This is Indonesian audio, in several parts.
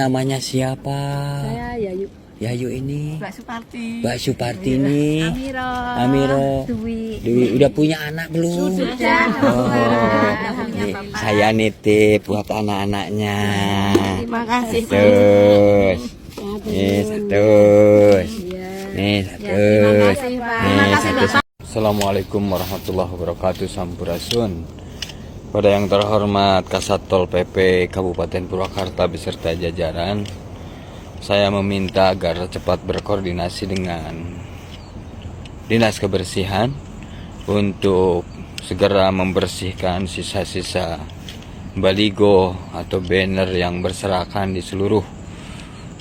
namanya siapa? Saya Yayu. Yayu ini. Mbak Suparti. Mbak Suparti ini. Amiro. Dewi udah punya anak belum? Sudah. Nih, saya nitip buat anak-anaknya. Terima kasih. Terus. Nih, terus. Nih, terus. Nih, satu. Assalamualaikum warahmatullahi wabarakatuh. Sampurasun. Pada yang terhormat Kasat Tol PP Kabupaten Purwakarta beserta jajaran, saya meminta agar cepat berkoordinasi dengan Dinas Kebersihan untuk segera membersihkan sisa-sisa baligo atau banner yang berserakan di seluruh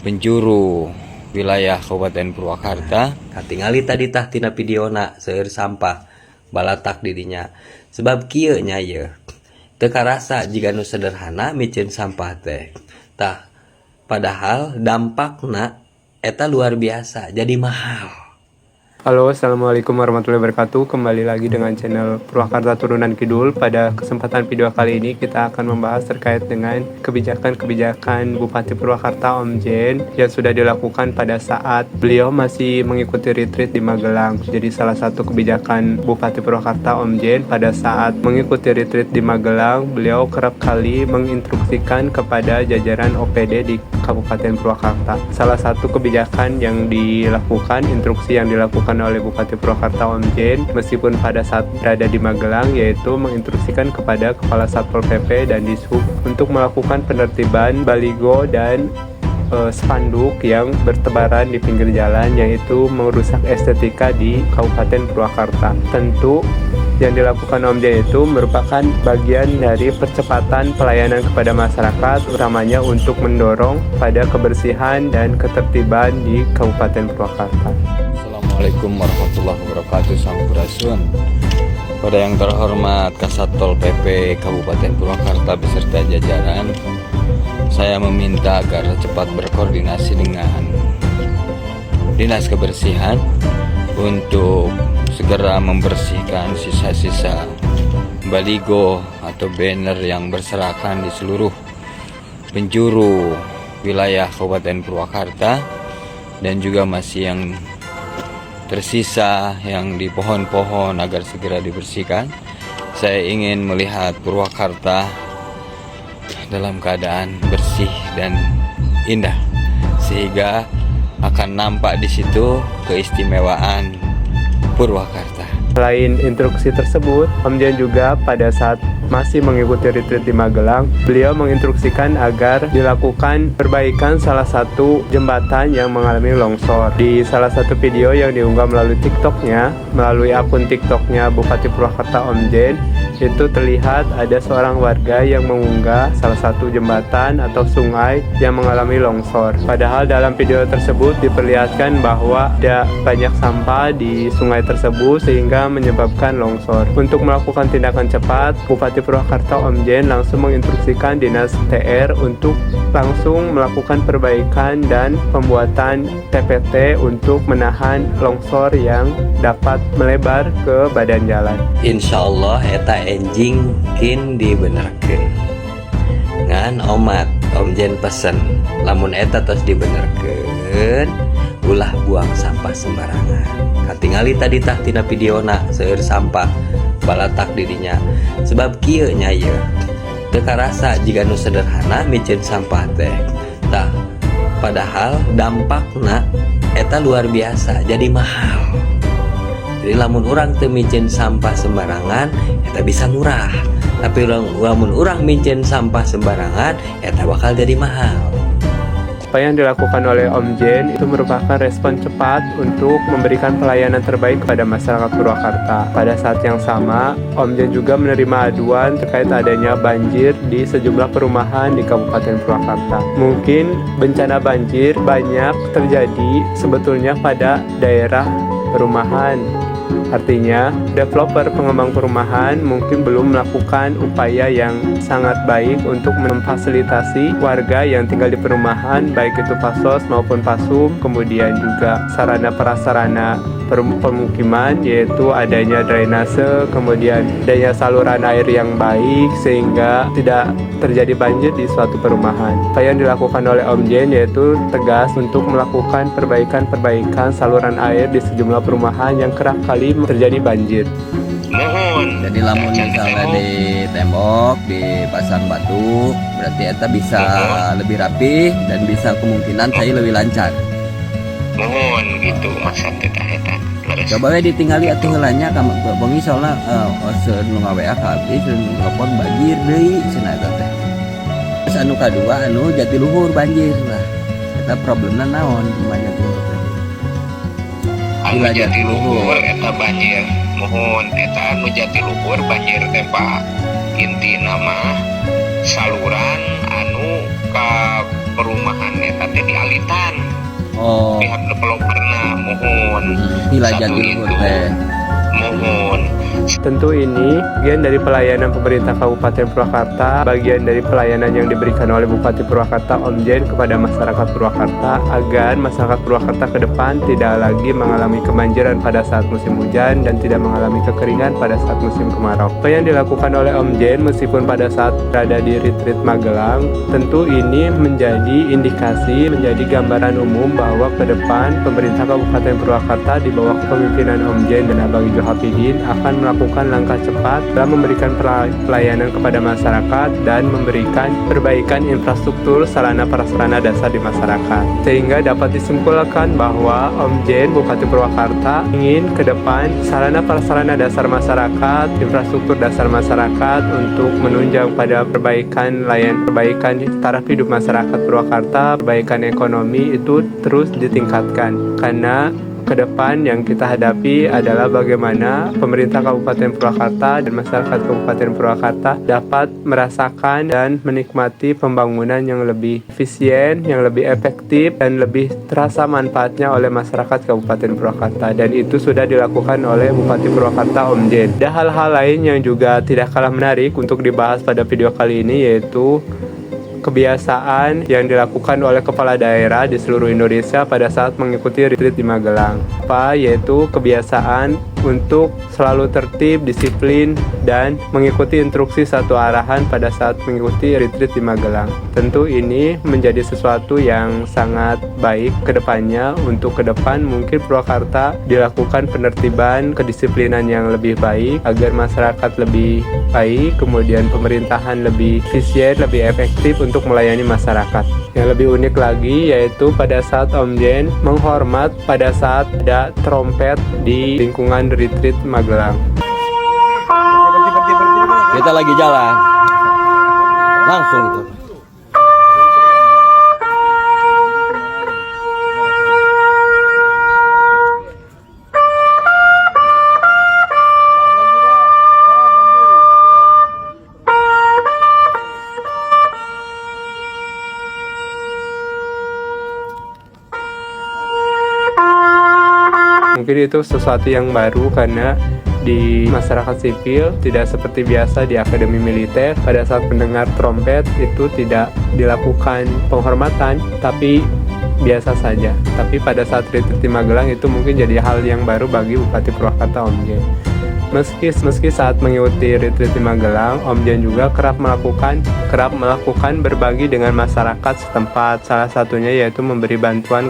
penjuru wilayah Kabupaten Purwakarta. Katingali tadi tah tina videona seueur sampah balatak dirinya. Sebab kieu nya ye teu karasa jika nu sederhana micin sampah teh. Tah padahal dampakna eta luar biasa, jadi mahal. Halo, assalamualaikum warahmatullahi wabarakatuh. Kembali lagi dengan channel Purwakarta Turunan Kidul. Pada kesempatan video kali ini kita akan membahas terkait dengan kebijakan-kebijakan Bupati Purwakarta Om Jen yang sudah dilakukan pada saat beliau masih mengikuti retreat di Magelang. Jadi salah satu kebijakan Bupati Purwakarta Om Jen pada saat mengikuti retreat di Magelang, beliau kerap kali menginstruksikan kepada jajaran OPD di Kabupaten Purwakarta. Salah satu kebijakan yang dilakukan, instruksi yang dilakukan oleh Bupati Purwakarta Om Jen meskipun pada saat berada di Magelang, yaitu menginstruksikan kepada Kepala Satpol PP dan Dishub untuk melakukan penertiban baligo dan spanduk yang bertebaran di pinggir jalan, yaitu merusak estetika di Kabupaten Purwakarta. Tentu yang dilakukan Om Jen itu merupakan bagian dari percepatan pelayanan kepada masyarakat, utamanya untuk mendorong pada kebersihan dan ketertiban di Kabupaten Purwakarta. Assalamualaikum warahmatullahi wabarakatuh. Sampurasun. Pada yang terhormat Kasat Tol PP Kabupaten Purwakarta beserta jajaran, saya meminta agar cepat berkoordinasi dengan Dinas Kebersihan untuk segera membersihkan sisa-sisa baligo atau banner yang berserakan di seluruh penjuru wilayah Kabupaten Purwakarta dan juga masih yang tersisa yang di pohon-pohon agar segera dibersihkan. Saya ingin melihat Purwakarta dalam keadaan bersih dan indah, sehingga akan nampak di situ keistimewaan Purwakarta. Selain instruksi tersebut, Om Jen juga pada saat masih mengikuti retreat di Magelang, beliau menginstruksikan agar dilakukan perbaikan salah satu jembatan yang mengalami longsor. Di salah satu video yang diunggah melalui TikToknya, melalui akun TikToknya Bupati Purwakarta Om Jen, itu terlihat ada seorang warga yang mengunggah salah satu jembatan atau sungai yang mengalami longsor. Padahal dalam video tersebut diperlihatkan bahwa ada banyak sampah di sungai tersebut sehingga menyebabkan longsor. Untuk melakukan tindakan cepat, Bupati Purwakarta Om Jen langsung menginstruksikan Dinas TR untuk langsung melakukan perbaikan dan pembuatan TPT untuk menahan longsor yang dapat melebar ke badan jalan. Insya Allah eta enjing kin dibenerkeun ngan omat Om Jen pesen lamun eta tos dibenerkeun ulah buang sampah sembarangan. Katingali tadi tah tina videona seueur sampah balatak dirinya. Sebab kieu nya ye teu karasa jika nu sederhana micin sampah teh. Tah padahal dampakna eta luar biasa, jadi mahal. Jadi lamun urang teu micin sampah sembarangan eta bisa murah. Tapi lamun urang micin sampah sembarangan eta bakal jadi mahal. Apa yang dilakukan oleh Om Jen itu merupakan respon cepat untuk memberikan pelayanan terbaik kepada masyarakat Purwakarta. Pada saat yang sama, Om Jen juga menerima aduan terkait adanya banjir di sejumlah perumahan di Kabupaten Purwakarta. Mungkin bencana banjir banyak terjadi sebetulnya pada daerah perumahan. Artinya, developer pengembang perumahan mungkin belum melakukan upaya yang sangat baik untuk memfasilitasi warga yang tinggal di perumahan, baik itu pasos maupun pasum, kemudian juga sarana prasarana pemukiman, yaitu adanya drainase, kemudian adanya saluran air yang baik sehingga tidak terjadi banjir di suatu perumahan. Apa yang dilakukan oleh Om Jen yaitu tegas untuk melakukan perbaikan saluran air di sejumlah perumahan yang kerap kali terjadi banjir. Mohon. Jadi lamun misalnya di tembok dipasang batu, berarti eta bisa lebih rapi dan bisa kemungkinan saya lebih lancar. Mohon gitu masa tetah eta. Coba we ditinggali atuh heulanya ka bengi soalna nu ngaweak ka abdi seueur telepon banjir deui cenah eta teh. Terus anu kadua anu Jatiluhur banjir lah. Eta problemna naon di Jatiluhur teh? Anu Jatiluhur eta banjir. Mohon eta anu Jatiluhur banjir teh Pak. Intina mah saluran anu ka perumahan eta teh dialitan. Oh, Pihak developerna mohon. Pila Satu Jatiluhur itu. teh. Mohon. Tentu ini bagian dari pelayanan pemerintah Kabupaten Purwakarta, bagian dari pelayanan yang diberikan oleh Bupati Purwakarta Om Jen kepada masyarakat Purwakarta agar masyarakat Purwakarta ke depan tidak lagi mengalami kebanjiran pada saat musim hujan dan tidak mengalami kekeringan pada saat musim kemarau. Apa yang dilakukan oleh Om Jen meskipun pada saat berada di retreat Magelang, tentu ini menjadi indikasi, menjadi gambaran umum bahwa ke depan pemerintah Kabupaten Purwakarta di bawah kepemimpinan Om Jen dan Abang Ijo Hafidin akan melakukan langkah cepat dalam memberikan pelayanan kepada masyarakat dan memberikan perbaikan infrastruktur sarana prasarana dasar di masyarakat, sehingga dapat disimpulkan bahwa Om Jen Bupati Purwakarta ingin ke depan sarana prasarana dasar masyarakat, infrastruktur dasar masyarakat untuk menunjang pada perbaikan taraf hidup masyarakat Purwakarta, perbaikan ekonomi itu terus ditingkatkan. Karena ke depan yang kita hadapi adalah bagaimana pemerintah Kabupaten Purwakarta dan masyarakat Kabupaten Purwakarta dapat merasakan dan menikmati pembangunan yang lebih efisien, yang lebih efektif, dan lebih terasa manfaatnya oleh masyarakat Kabupaten Purwakarta. Dan itu sudah dilakukan oleh Bupati Purwakarta Om Jen. Ada hal-hal lain yang juga tidak kalah menarik untuk dibahas pada video kali ini, yaitu kebiasaan yang dilakukan oleh kepala daerah di seluruh Indonesia pada saat mengikuti retreat di Magelang. Yaitu kebiasaan untuk selalu tertib, disiplin, dan mengikuti instruksi satu arahan pada saat mengikuti retreat di Magelang. Tentu ini menjadi sesuatu yang sangat baik ke depannya. Untuk ke depan mungkin Purwakarta dilakukan penertiban, kedisiplinan yang lebih baik agar masyarakat lebih baik, kemudian pemerintahan lebih efisien, lebih efektif untuk melayani masyarakat. Yang lebih unik lagi yaitu pada saat Om Jen menghormat pada saat ada trompet di lingkungan retreat Magelang. Kita lagi jalan. Langsung itu. Mungkin itu sesuatu yang baru karena di masyarakat sipil tidak seperti biasa di akademi militer. Pada saat mendengar trompet itu tidak dilakukan penghormatan, tapi biasa saja. Tapi pada saat retreat di Magelang itu mungkin jadi hal yang baru bagi Bupati Purwakarta Om Jen. Meski saat mengikuti retreat di Magelang, Om Jen juga kerap melakukan berbagi dengan masyarakat setempat. Salah satunya yaitu memberi bantuan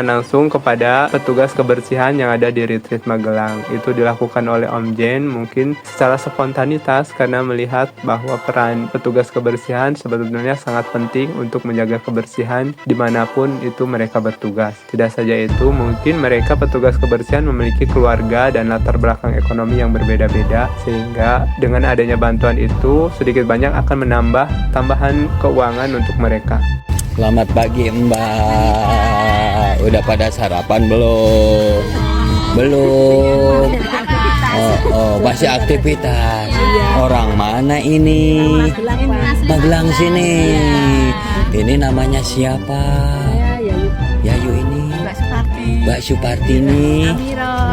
langsung kepada petugas kebersihan yang ada di retreat Magelang. Itu dilakukan oleh Om Jen mungkin secara spontanitas karena melihat bahwa peran petugas kebersihan sebetulnya sangat penting untuk menjaga kebersihan dimanapun itu mereka bertugas. Tidak saja itu, mungkin mereka petugas kebersihan memiliki keluarga dan latar belakang ekonomi yang berbeda-beda, sehingga dengan adanya bantuan itu sedikit banyak akan menambah tambahan keuangan untuk mereka. Selamat pagi Mbak. Udah pada sarapan belum? Belum. Masih aktivitas. Orang mana ini? Magelang sini. Ini namanya siapa? Yayu ini. Mbak Supartini.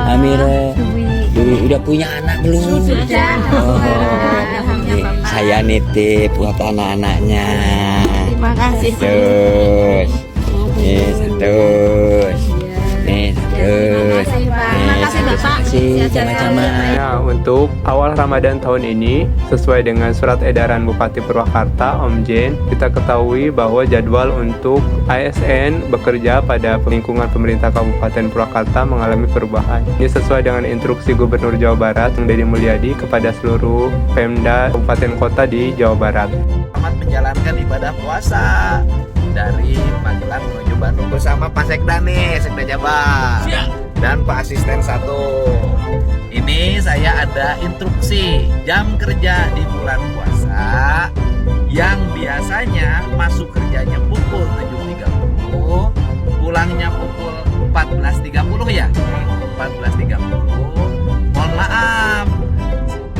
Amiro. Udah punya anak belum? Nih, saya nitip buat anak-anaknya. Terima kasih. Terus. Nih, terus. kasih sama-sama. Nah, untuk awal Ramadan tahun ini, sesuai dengan surat edaran Bupati Purwakarta, Om Jen, kita ketahui bahwa jadwal untuk ASN bekerja pada lingkungan pemerintah Kabupaten Purwakarta mengalami perubahan. Ini sesuai dengan instruksi Gubernur Jawa Barat, Yang Deddy Mulyadi, kepada seluruh Pemda Kabupaten Kota di Jawa Barat. Selamat menjalankan ibadah puasa dari Magelang menuju Bandung bersama Pak Sekda nih, Sekda Jabar. Dan Pak Asisten 1. Ini saya ada instruksi jam kerja di bulan puasa yang biasanya masuk kerjanya pukul 7.30, pulangnya pukul 14.30 ya. 14.30. Mohon maaf,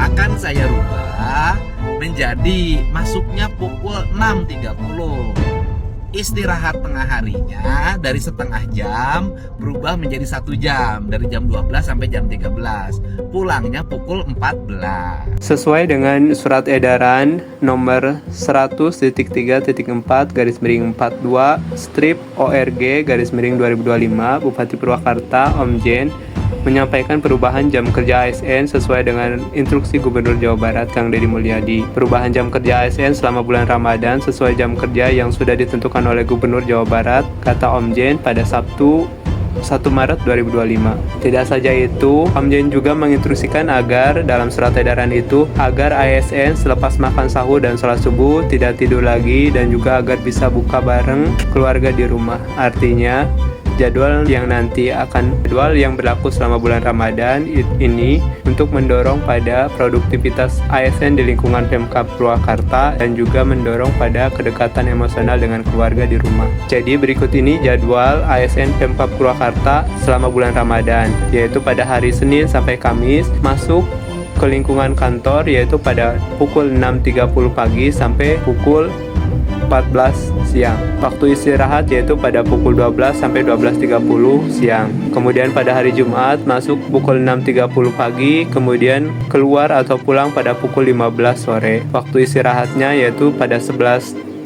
akan saya rubah menjadi masuknya pukul 6.30. Istirahat tengah harinya dari setengah jam berubah menjadi 1 jam, dari jam 12 sampai jam 13. Pulangnya pukul 14. Sesuai dengan surat edaran nomor 100.3.4/42 strip ORG /2025 Bupati Purwakarta, Om Jen, menyampaikan perubahan jam kerja ASN sesuai dengan instruksi Gubernur Jawa Barat, Kang Deddy Mulyadi. Perubahan jam kerja ASN selama bulan Ramadan sesuai jam kerja yang sudah ditentukan oleh Gubernur Jawa Barat, kata Om Jen, pada Sabtu 1 Maret 2025. Tidak saja itu, Om Jen juga menginstruksikan agar dalam surat edaran itu, agar ASN selepas makan sahur dan sholat subuh tidak tidur lagi dan juga agar bisa buka bareng keluarga di rumah. Artinya, jadwal yang berlaku selama bulan Ramadan ini untuk mendorong pada produktivitas ASN di lingkungan Pemkab Purwakarta dan juga mendorong pada kedekatan emosional dengan keluarga di rumah. Jadi berikut ini jadwal ASN Pemkab Purwakarta selama bulan Ramadan, yaitu pada hari Senin sampai Kamis masuk ke lingkungan kantor, yaitu pada pukul 6.30 pagi sampai pukul 14 siang. Waktu istirahat yaitu pada pukul 12 sampai 12.30 siang. Kemudian pada hari Jumat masuk pukul 6.30 pagi, kemudian keluar atau pulang pada pukul 15 sore. Waktu istirahatnya yaitu pada 11.30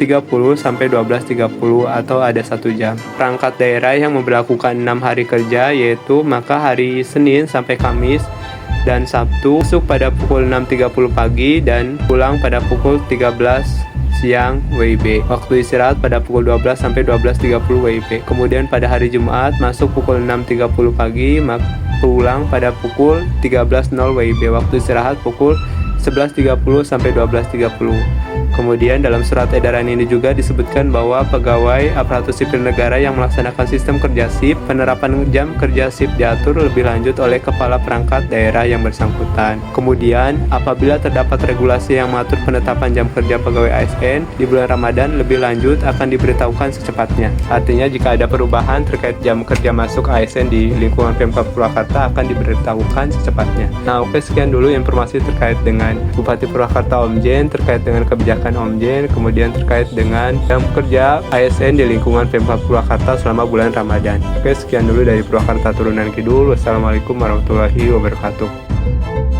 sampai 12.30 atau ada 1 jam. Perangkat daerah yang memberlakukan 6 hari kerja yaitu maka hari Senin sampai Kamis dan Sabtu masuk pada pukul 6.30 pagi dan pulang pada pukul 13 siang WIB. Waktu istirahat pada pukul 12 sampai 12.30 WIB. Kemudian pada hari Jumat masuk pukul 6.30 pagi, pulang pada pukul 13.00 WIB. Waktu istirahat pukul 11.30 sampai 12.30. Kemudian dalam surat edaran ini juga disebutkan bahwa pegawai aparatur sipil negara yang melaksanakan sistem kerja SIP, penerapan jam kerja SIP diatur lebih lanjut oleh kepala perangkat daerah yang bersangkutan. Kemudian apabila terdapat regulasi yang mengatur penetapan jam kerja pegawai ASN di bulan Ramadan lebih lanjut akan diberitahukan secepatnya. Artinya jika ada perubahan terkait jam kerja masuk ASN di lingkungan Pemkab Purwakarta akan diberitahukan secepatnya. Nah, oke, sekian dulu informasi terkait dengan Bupati Purwakarta Om Jen terkait dengan kebijakan Om Jen, kemudian terkait dengan jam kerja ASN di lingkungan Pemkab Purwakarta selama bulan Ramadan. Oke, sekian dulu dari Purwakarta Turunan Kidul. Wassalamualaikum warahmatullahi wabarakatuh.